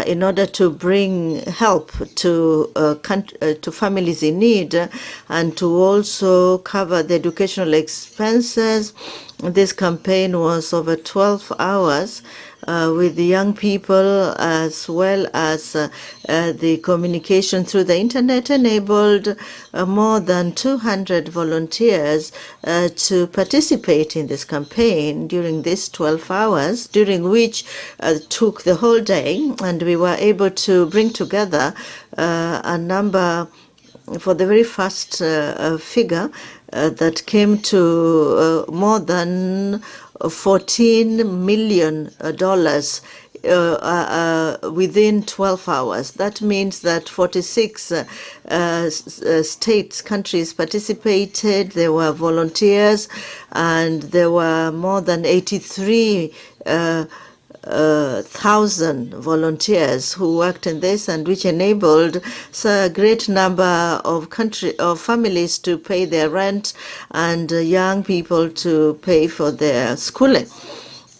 in order to bring help to families in need and to also cover the educational expenses. This campaign was over 12 hours with the young people, as well as the communication through the internet enabled more than 200 volunteers to participate in this campaign during these 12 hours, during which took the whole day, and we were able to bring together a number for the very first figure that came to more than $14 million within 12 hours. That means that 46 countries participated. There were volunteers, and there were more than 83,000 volunteers who worked in this, and which enabled a great number of families to pay their rent and young people to pay for their schooling.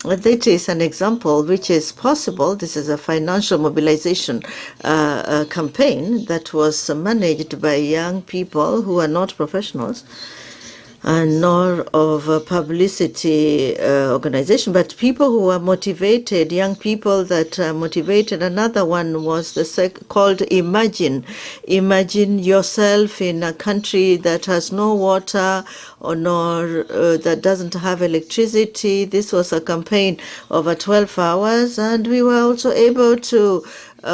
That is an example which is possible. This is a financial mobilization campaign that was managed by young people who are not professionals and nor of a publicity organization, but people who are motivated, young people that are motivated. Another one was called Imagine. Imagine yourself in a country that has no water or nor that doesn't have electricity. This was a campaign over 12 hours, and we were also able to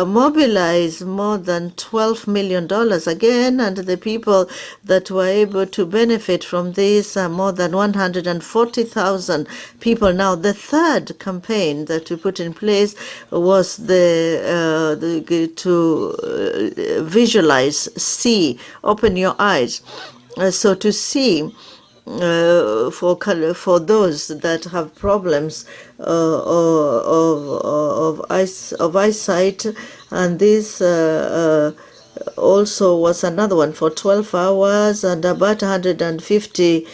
mobilize more than $12 million again, and the people that were able to benefit from this are more than 140,000 people. Now, the third campaign that we put in place was to visualize, see, open your eyes. So to see for those that have problems of eyesight, and this also was another one for 12 hours and about $150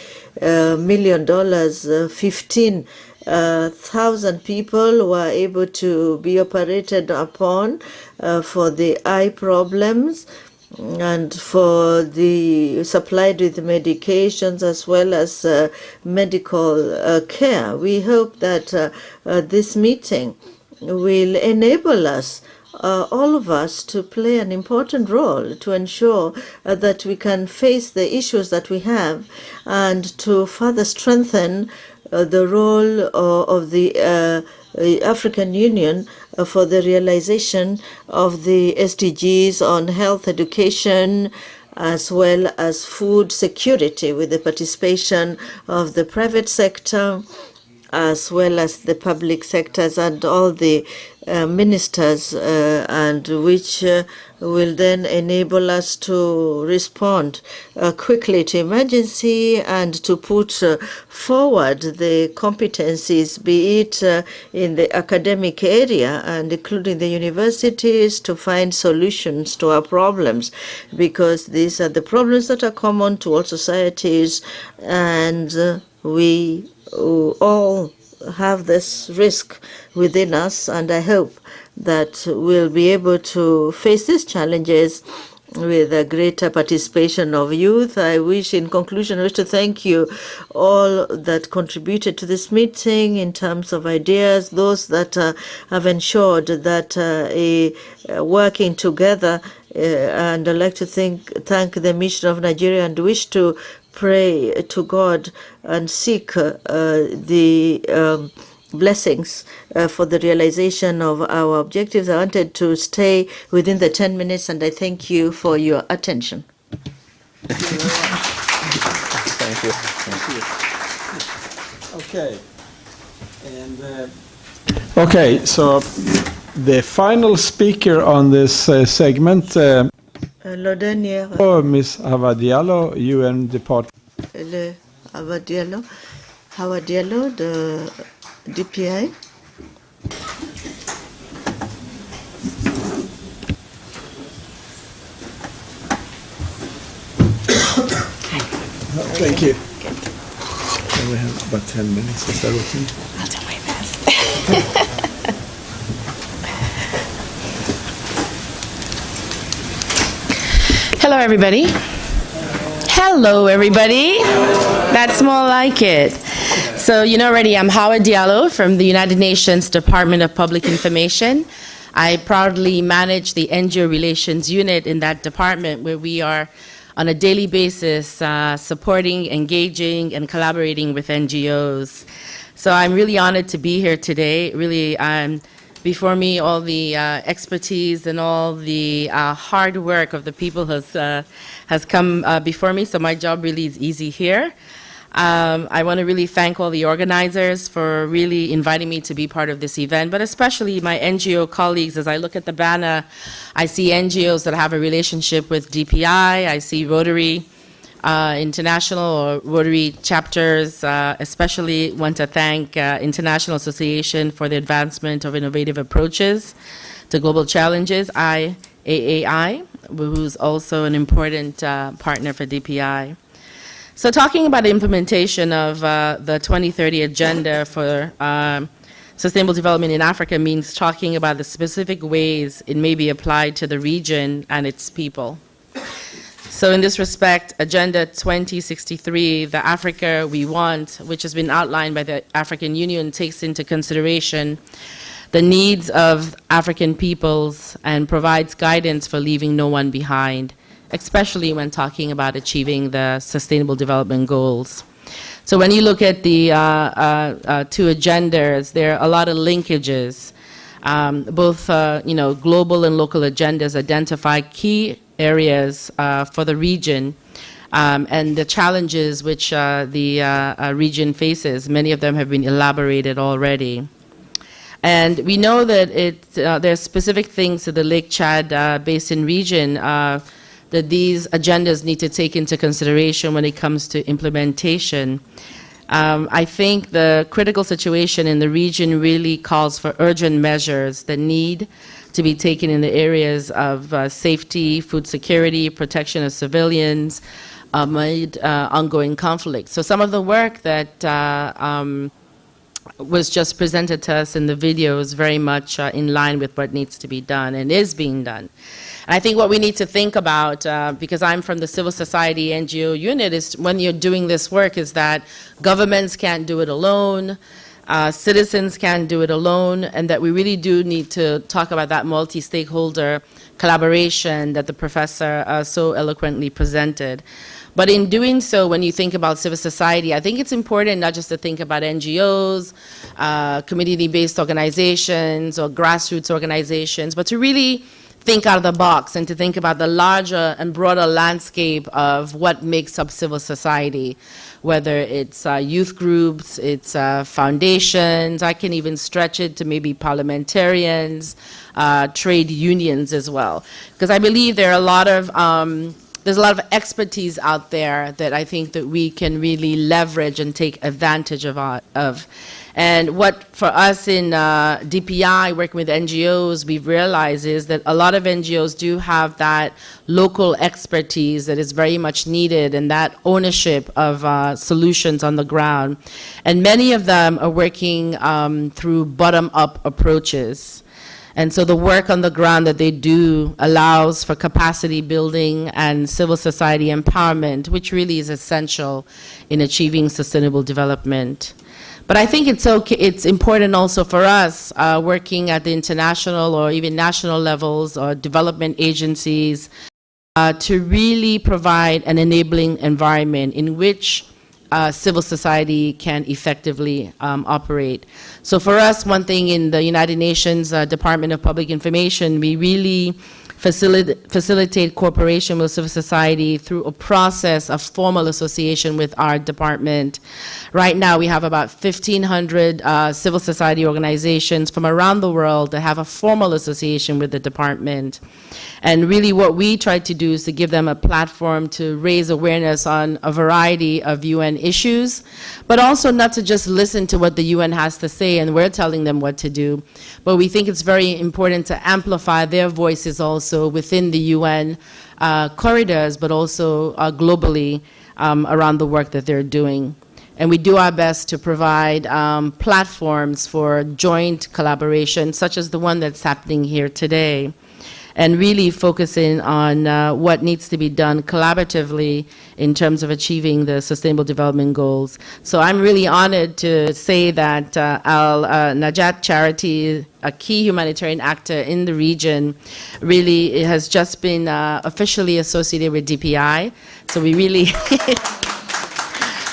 million. 15,000 people were able to be operated upon for the eye problems, and for the supplied with medications as well as medical care. We hope that this meeting will enable us, all of us, to play an important role to ensure that we can face the issues that we have and to further strengthen the role of the African Union for the realization of the SDGs on health, education, as well as food security, with the participation of the private sector, as well as the public sectors and all the ministers, and which will then enable us to respond quickly to emergency and to put forward the competencies, be it in the academic area and including the universities, to find solutions to our problems, because these are the problems that are common to all societies, and we all have this risk within us, and I hope that we'll be able to face these challenges with a greater participation of youth. I wish, in conclusion, I wish to thank you all that contributed to this meeting in terms of ideas, those that have ensured that working together, and I'd like to thank the Mission of Nigeria, and wish to pray to God and seek the blessings for the realization of our objectives. I wanted to stay within the 10 minutes, and I thank you for your attention. Thank you. Thank you. Okay. And okay, so the final speaker on this segment, Le dernier, Ms. Hawa Diallo, UN Department. le Hawa Diallo de DPI. Thank you. We have about 10 minutes, is that okay? I'll do my best. Hello, everybody. Hello, everybody. That's more like it. So you know already, I'm Hawa Diallo from the United Nations Department of Public Information. I proudly manage the NGO Relations Unit in that department, where we are on a daily basis supporting, engaging, and collaborating with NGOs. So I'm really honored to be here today. Really, before me, all the expertise and all the hard work of the people has come before me, so my job really is easy here. I want to really thank all the organizers for really inviting me to be part of this event, but especially my NGO colleagues. As I look at the banner, I see NGOs that have a relationship with DPI. I see Rotary International or Rotary chapters. Especially want to thank International Association for the Advancement of Innovative Approaches to Global Challenges, IAAI, who's also an important partner for DPI. So talking about the implementation of the 2030 Agenda for Sustainable Development in Africa means talking about the specific ways it may be applied to the region and its people. So in this respect, Agenda 2063, the Africa we want, which has been outlined by the African Union, takes into consideration the needs of African peoples and provides guidance for leaving no one behind, especially when talking about achieving the Sustainable Development Goals. So when you look at the two agendas, there are a lot of linkages. Both global and local agendas identify key areas for the region and the challenges which the region faces. Many of them have been elaborated already. And we know that there are specific things to the Lake Chad Basin region that these agendas need to take into consideration when it comes to implementation. I think the critical situation in the region really calls for urgent measures that need to be taken in the areas of safety, food security, protection of civilians, amid ongoing conflict. So some of the work that was just presented to us in the video is very much in line with what needs to be done and is being done. And I think what we need to think about, because I'm from the civil society NGO unit, is when you're doing this work is that governments can't do it alone, citizens can't do it alone, and that we really do need to talk about that multi-stakeholder collaboration that the professor so eloquently presented. But in doing so, when you think about civil society, I think it's important not just to think about NGOs, community-based organizations, or grassroots organizations, but to really think out of the box and to think about the larger and broader landscape of what makes up civil society, whether it's youth groups, it's foundations. I can even stretch it to maybe parliamentarians, trade unions as well. Because I believe there are there's a lot of expertise out there that I think that we can really leverage and take advantage of. And what for us in DPI, working with NGOs, we've realized is that a lot of NGOs do have that local expertise that is very much needed and that ownership of solutions on the ground. And many of them are working through bottom-up approaches. And so the work on the ground that they do allows for capacity building and civil society empowerment, which really is essential in achieving sustainable development. But I think it's important also for us working at the international or even national levels or development agencies to really provide an enabling environment in which civil society can effectively operate. So for us, one thing in the United Nations Department of Public Information, we really facilitate cooperation with civil society through a process of formal association with our department. Right now, we have about 1,500 civil society organizations from around the world that have a formal association with the department. And really what we try to do is to give them a platform to raise awareness on a variety of UN issues, but also not to just listen to what the UN has to say and we're telling them what to do, but we think it's very important to amplify their voices also within the UN corridors, but also globally around the work that they're doing. And we do our best to provide platforms for joint collaboration, such as the one that's happening here today, and really focusing on what needs to be done collaboratively in terms of achieving the Sustainable Development Goals. So I'm really honored to say that Al Najat Charity, a key humanitarian actor in the region, really has just been officially associated with DPI. So we really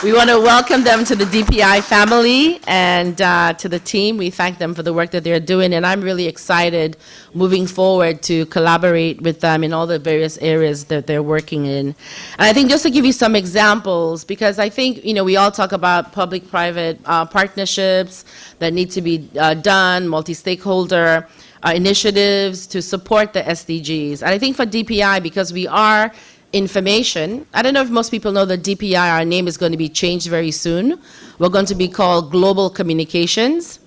we want to welcome them to the DPI family and to the team. We thank them for the work that they're doing, and I'm really excited moving forward to collaborate with them in all the various areas that they're working in. And I think just to give you some examples, because I think, you know, we all talk about public-private partnerships that need to be done, multi-stakeholder initiatives to support the SDGs. And I think for DPI, because we are information. I don't know if most people know that DPI, our name is going to be changed very soon. We're going to be called Global Communications.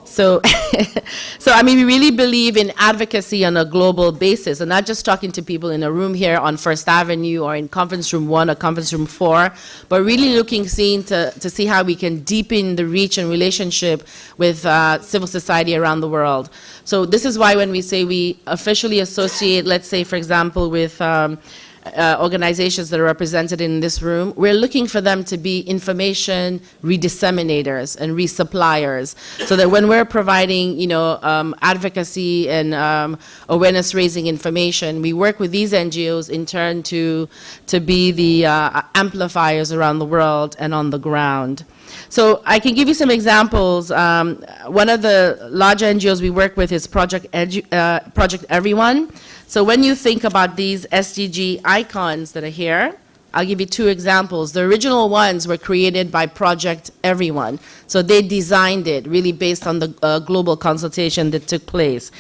So, so I mean, we really believe in advocacy on a global basis, and not just talking to people in a room here on First Avenue or in Conference Room 1 or Conference Room 4, but really seeing to see how we can deepen the reach and relationship with civil society around the world. So this is why when we say we officially associate, let's say, for example, with organizations that are represented in this room, we're looking for them to be information redisseminators and resuppliers, so that when we're providing, you know, advocacy and awareness raising information, we work with these NGOs in turn to be the amplifiers around the world and on the ground. So I can give you some examples. One of the larger NGOs we work with is Project Everyone. So when you think about these SDG icons that are here, I'll give you two examples. The original ones were created by Project Everyone. So they designed it really based on the global consultation that took place.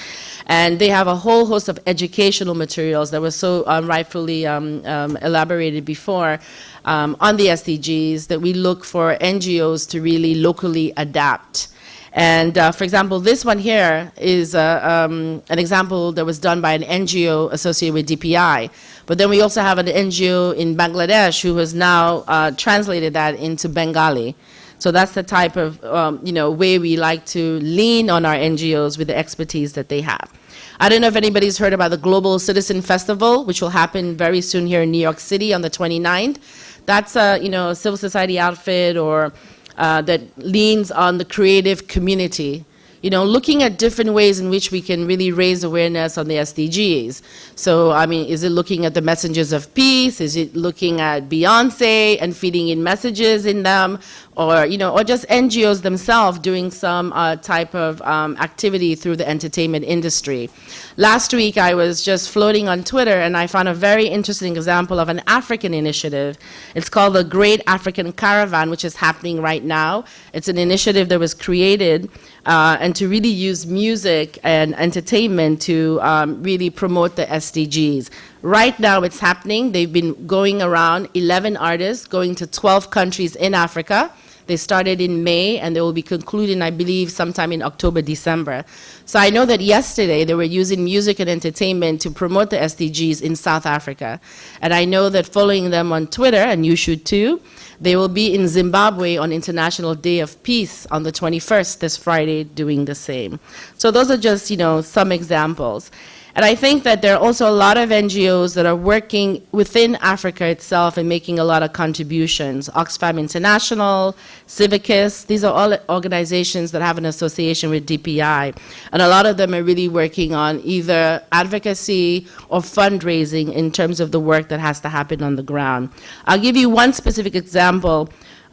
And they have a whole host of educational materials that were so rightfully elaborated before on the SDGs that we look for NGOs to really locally adapt. And for example, this one here is an example that was done by an NGO associated with DPI. But then we also have an NGO in Bangladesh who has now translated that into Bengali. So that's the type of you know, way we like to lean on our NGOs with the expertise that they have. I don't know if anybody's heard about the Global Citizen Festival, which will happen very soon here in New York City on the 29th. That's a, you know, a civil society outfit or that leans on the creative community, you know, looking at different ways in which we can really raise awareness on the SDGs. So, I mean, is it looking at the messengers of peace? Is it looking at Beyonce and feeding in messages in them? Or, you know, or just NGOs themselves doing some type of activity through the entertainment industry. Last week, I was just floating on Twitter, and I found a very interesting example of an African initiative. It's called the Great African Caravan, which is happening right now. It's an initiative that was created and to really use music and entertainment to really promote the SDGs. Right now it's happening. They've been going around, 11 artists, going to 12 countries in Africa. They started in May, and they will be concluding, I believe, sometime in October, December. So I know that yesterday they were using music and entertainment to promote the SDGs in South Africa. And I know that following them on Twitter, and you should too, they will be in Zimbabwe on International Day of Peace on the 21st, this Friday, doing the same. So those are just, you know, some examples. And I think that there are also a lot of NGOs that are working within Africa itself and making a lot of contributions. Oxfam International, Civicus, these are all organizations that have an association with DPI. And a lot of them are really working on either advocacy or fundraising in terms of the work that has to happen on the ground. I'll give you one specific example.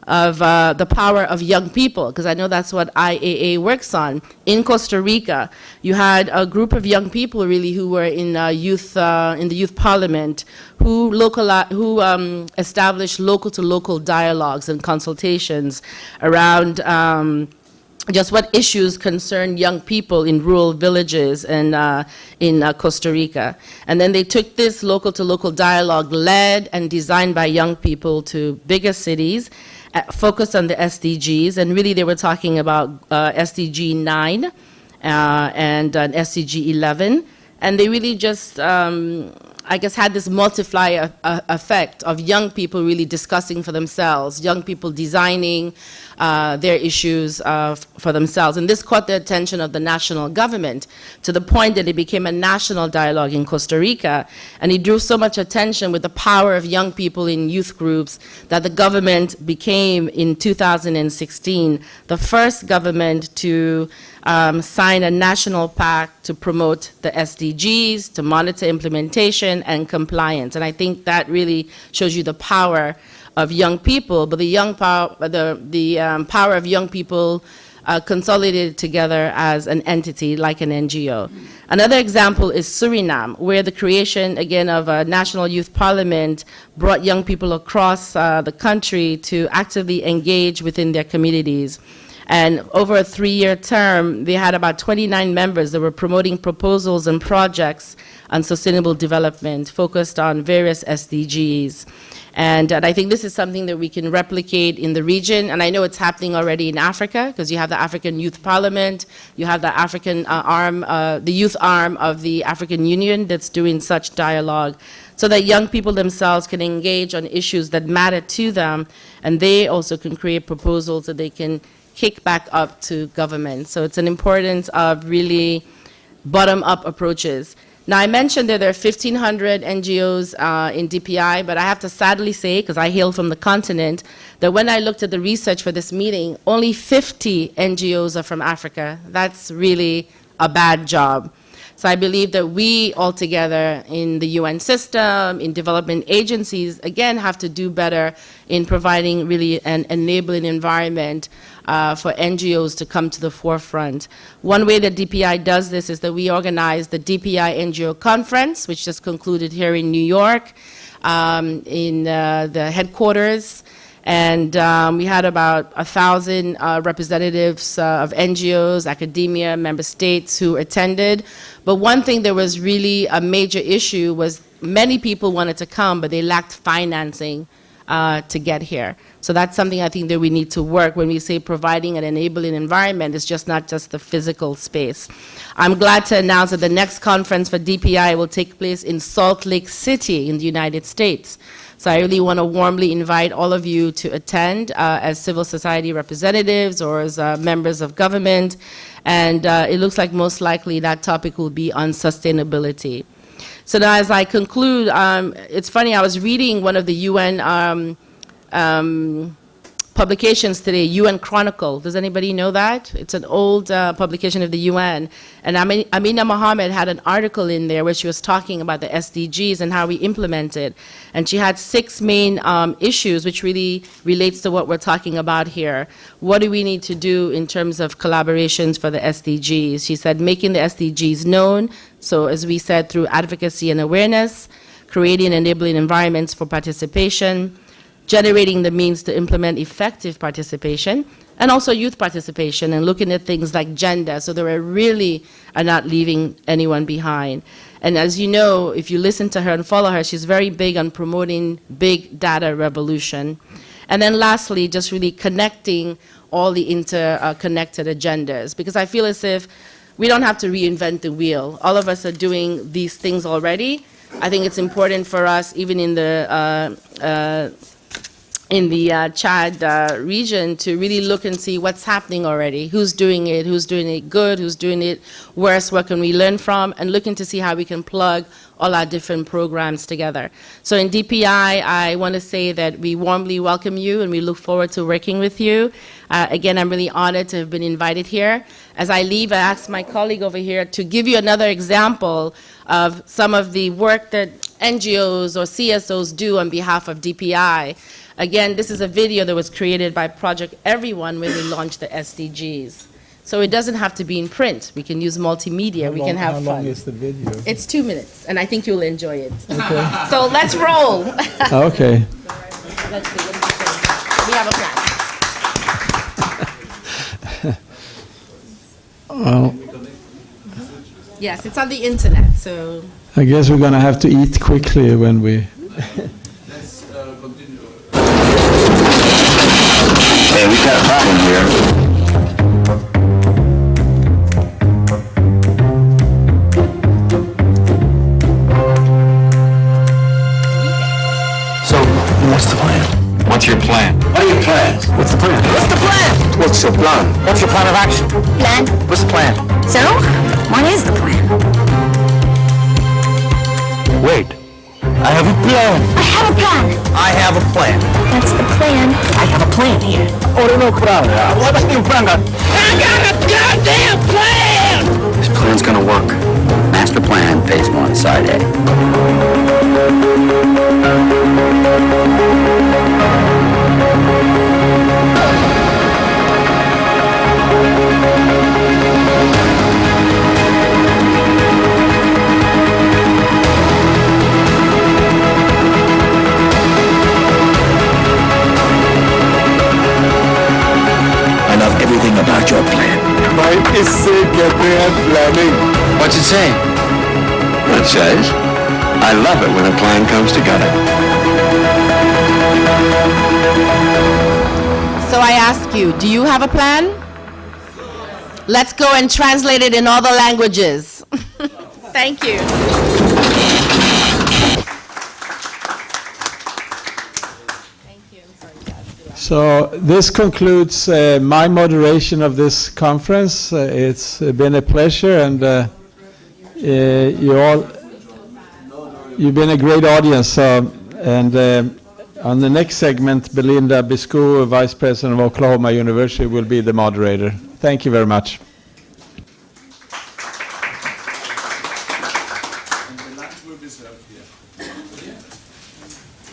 of the power of young people, because I know that's what IAA works on. In Costa Rica, you had a group of young people really who were in the youth parliament who established local-to-local dialogues and consultations around just what issues concern young people in rural villages and in Costa Rica. And then they took this local-to-local dialogue led and designed by young people to bigger cities, focused on the SDGs, and really they were talking about SDG 9 and SDG 11, and they really just I guess, had this multiplier effect of young people really discussing for themselves, young people designing their issues for themselves. And this caught the attention of the national government to the point that it became a national dialogue in Costa Rica. And it drew so much attention with the power of young people in youth groups that the government became, in 2016, the first government to sign a national pact to promote the SDGs, to monitor implementation and compliance. And I think that really shows you the power of young people, but the power of young people consolidated together as an entity like an NGO. Another example is Suriname, where the creation, again, of a national youth parliament brought young people across the country to actively engage within their communities. And over a 3-year term, they had about 29 members that were promoting proposals and projects on sustainable development focused on various SDGs. And I think this is something that we can replicate in the region. And I know it's happening already in Africa, because you have the African Youth Parliament, you have the African arm, the youth arm of the African Union that's doing such dialogue, so that young people themselves can engage on issues that matter to them, and they also can create proposals that they can kick back up to government. So it's an importance of really bottom-up approaches. Now, I mentioned that there are 1,500 NGOs in DPI, but I have to sadly say, because I hail from the continent, that when I looked at the research for this meeting, only 50 NGOs are from Africa. That's really a bad job. So I believe that we all together in the UN system, in development agencies, again, have to do better in providing really an enabling environment for NGOs to come to the forefront. One way that DPI does this is that we organize the DPI NGO conference, which just concluded here in New York, in the headquarters. And we had about 1,000 representatives of NGOs, academia, member states who attended. But one thing that was really a major issue was many people wanted to come, but they lacked financing to get here. So that's something I think that we need to work when we say providing an enabling environment. It's just not just the physical space. I'm glad to announce that the next conference for DPI will take place in Salt Lake City in the United States. So I really want to warmly invite all of you to attend as civil society representatives or as members of government. And it looks like most likely that topic will be on sustainability. So now as I conclude, it's funny, I was reading one of the UN publications today, UN Chronicle. Does anybody know that? It's an old publication of the UN. And Amina Mohammed had an article in there where she was talking about the SDGs and how we implement it. And she had 6 main issues, which really relates to what we're talking about here. What do we need to do in terms of collaborations for the SDGs? She said making the SDGs known. So as we said, through advocacy and awareness, creating enabling environments for participation, generating the means to implement effective participation, and also youth participation, and looking at things like gender, so that we really are not leaving anyone behind. And as you know, if you listen to her and follow her, she's very big on promoting big data revolution. And then lastly, just really connecting all the interconnected agendas, because I feel as if we don't have to reinvent the wheel. All of us are doing these things already. I think it's important for us, even in the Chad region, to really look and see what's happening already, who's doing it good, who's doing it worse, what can we learn from, and looking to see how we can plug all our different programs together. So in DPI, I want to say that we warmly welcome you and we look forward to working with you. Again, I'm really honored to have been invited here. As I leave, I ask my colleague over here to give you another example of some of the work that NGOs or CSOs do on behalf of DPI. Again, this is a video that was created by Project Everyone when they launched the SDGs. So it doesn't have to be in print. We can use multimedia. We can have How fun. long is the video? It's 2 minutes, and I think you'll enjoy it. So let's roll. Okay. Let's see. What do you think? We have a plan. Well, Yes, it's on the internet, so. I guess we're going to have to eat quickly when we... Hey, we've got a problem here. So, what's the plan? What's your plan? What are your plans? What's the plan? What's the plan? What's your plan? What's your plan of action? Plan? What's the plan? So, what is the plan? Wait. I have a plan. I have a plan. I have a plan. That's the plan. I have a plan here. Oh, no, plan. What is your plan? I got a goddamn plan! This plan's gonna work. Master plan, phase 1, side A. I love everything about your plan. What's it say? It says, I love it when a plan comes together. So I ask you, do you have a plan? Let's go and translate it in other languages. Thank you. So this concludes my moderation of this conference. It's been a pleasure, and you've been a great audience. And on the next segment, Belinda Biscoe, Vice President of Oklahoma University, will be the moderator. Thank you very much.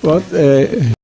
What?